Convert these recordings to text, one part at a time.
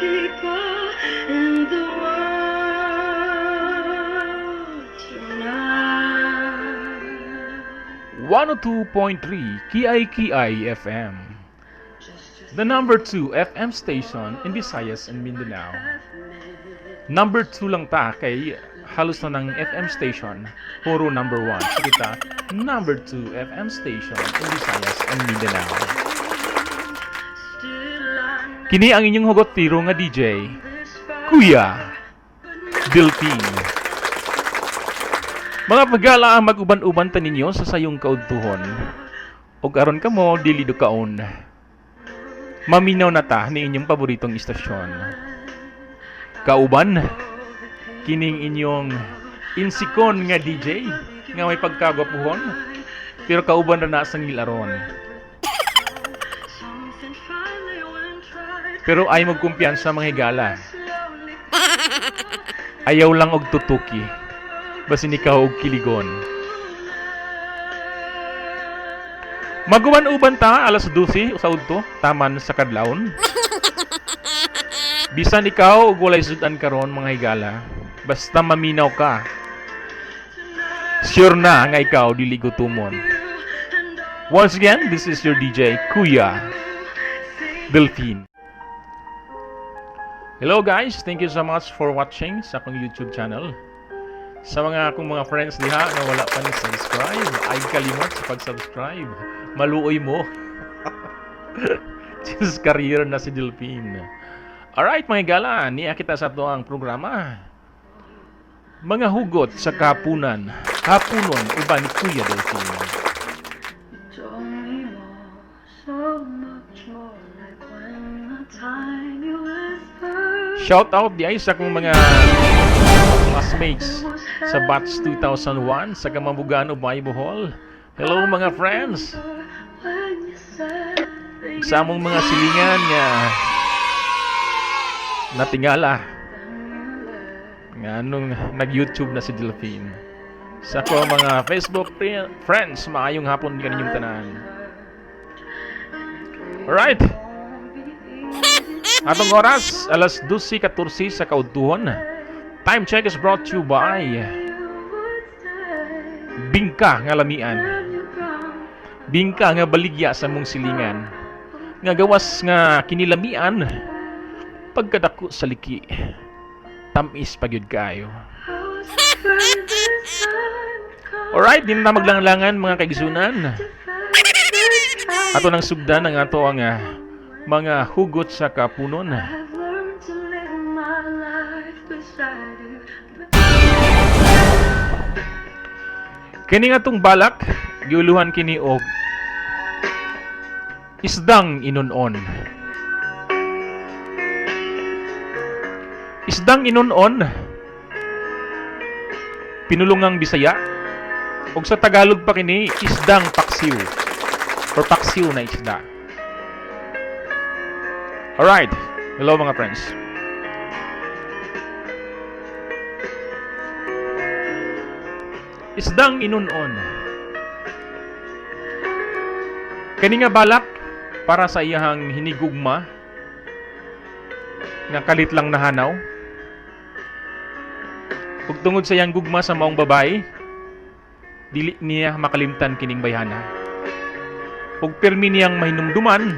people in the world tonight. 102.3 Kiay FM, the number 2 FM station in Visayas and Mindanao. Number 2 lang ta kay halos na ng FM station. Puro number 1 kita, number 2 FM station in Visayas and Mindanao. Kini ang inyong hugot tiro nga DJ, Kuya Delphine. Mga pagala ang mag-uban-uban ta ninyo sa sayong kaudtuhon. O karon ka mo, dili do kaon. Maminaw na ta ni inyong paboritong istasyon. Kauban, kining inyong insikon nga DJ, nga may pagkagwapuhon, pero kauban na sa ngilaron. Pero ay magkumpiyansa mga higala. Ayaw lang og tutuki. Basin ikaw og kiligon. Maguban-uban ta alas 12 sa udto taman sa kadlawon. Bisan ikaw og walay sudan karon mga higala, basta maminaw ka. Sure na nga ikaw dili gutumon. Once again, this is your DJ Kuya Delphine. Hello guys, thank you so much for watching sa akong YouTube channel. Sa mga akong mga friends diha na wala pa ni subscribe, ay kalimot sa pag-subscribe. Maluoy mo. Just career na si Delphine. Alright mga gala, niya kita sa ito ang programa. Mga hugot sa kapunan. Kapunon uban ni Kuya Delphine. Shout out di ay sa akong mga classmates sa batch 2001 sa Kamambugan o Bohol. Hello mga friends. Sa among mga silingan nga natingala nga nung nag-YouTube na si Delphine. Sa ko mga Facebook friends, maayong hapon kaninyong tanan. Alright. Atong oras, alas 12:14 sa kaudtuhon. Time check is brought to you by Bingka nga lamian. Bingka nga baligya sa mong silingan. Nga gawas nga kinilamian pagkadako sa liki. Tamis pagyud kaayo. Alright, din na maglanglangan mga kaigsunan. Ato nang sugdan ang ato ang mga hugot sa kapunon. Kini nga tong balak, giuluhan kini og isdang inunon. Isdang inunon, pinulungang Bisaya, og sa Tagalog pa kini isdang paksiw or paksiw na isda. Alright, hello mga friends. Isdang inunon. Kani nga balak para sa iyahang hinigugma nga kalit lang nahanaw. Ug tungod sa iyang gugma sa maong babae, dili niya makalimtan kining bayhana. Ug permi niyang mahinumduman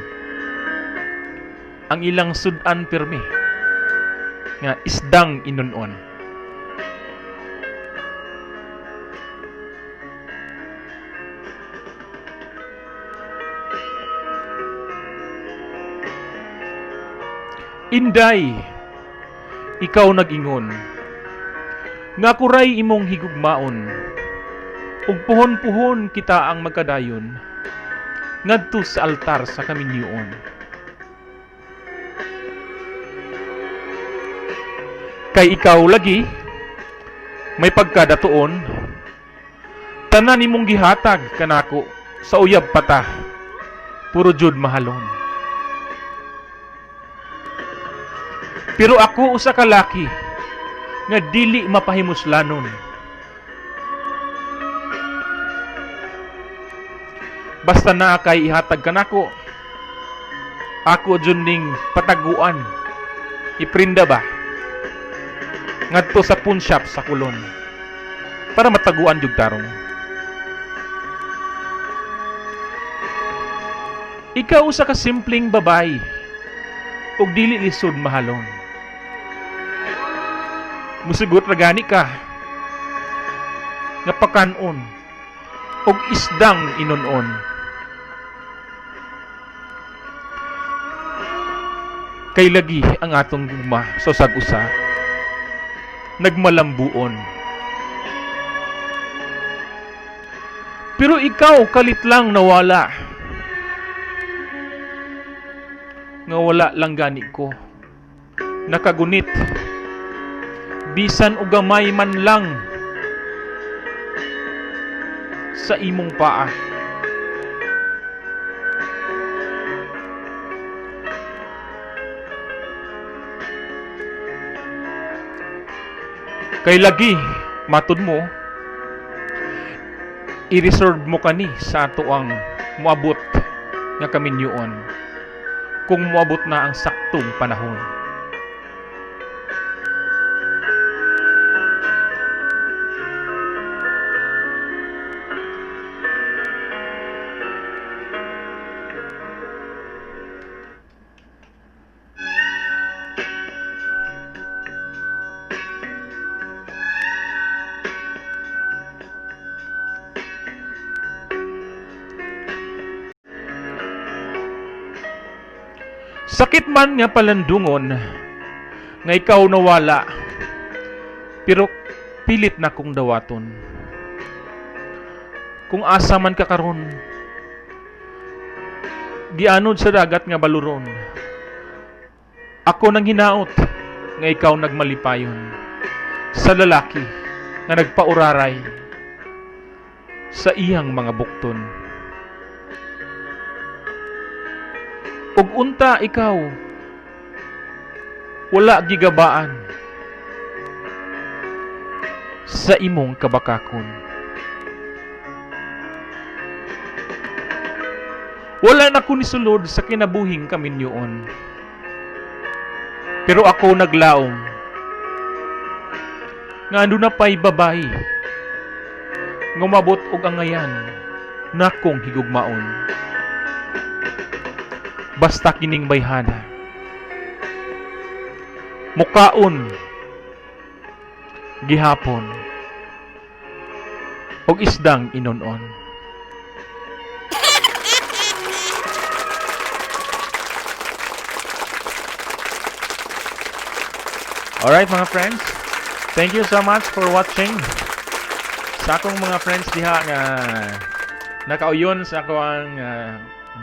ang ilang sudan permi nga isdang inunon. Inday, ikaw nag-ingon nga kuray imong higugmaon ug puhon-puhon kita ang magkadayon ngadto sa altar sa kaminyoon. Kay ikaw lagi may pagkadatuon, tanan nimong gihatag kanako sa uyab pata, puro jud mahalon. Pero ako usa ka laki nga dili mapahimuslanon. Basta na kay ihatag kanako, ako jud ning pataguan iprinda ba ngadto sa pawn shop sa Kulon para mataguan jud tarong. Ikaw usa ka simpleng babay ug dili lisod mahalon. Musugot ra gani ka nga pakanon ug isdang inunon. Kay lagi ang atong gugma sa usag-usa nagmalambuon. Pero ikaw kalit lang nawala. Nga wala lang gani ko. Nakagunit. Bisan o gamay man lang sa imong paa. Kay lagi, matud mo, i-reserve mo kani sa ato ang muabot nga kaminyoon kung muabot na ang saktong panahon. Sakit man nga palandungon nga ikaw nawala, pero pilit na kong dawaton. Kung asa man ka karon, gianod sa dagat nga baluron. Ako nang hinaot nga ikaw nagmalipayon sa lalaki nga nagpauraray sa iyang mga bukton. Ug unta ikaw wala gigabaan sa imong kabakakon. Wala na ko nisulod sa kinabuhing kaminyoon. Pero ako naglaom nga ando na pa'y babay ngumabot og angayan na kong higugmaon. Basta kining bayhana mukaon gihapon og isdang inunon. Alright mga friends, thank you so much for watching. Sa akong mga friends diha nga nakauyon sa akong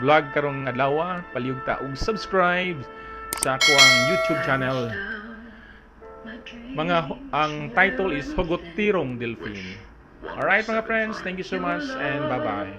vlog karong adlaw, palihog ta og subscribe sa akong YouTube channel. Ang title is Hugot Tirong Delphine. Alright mga friends, thank you so much and bye-bye.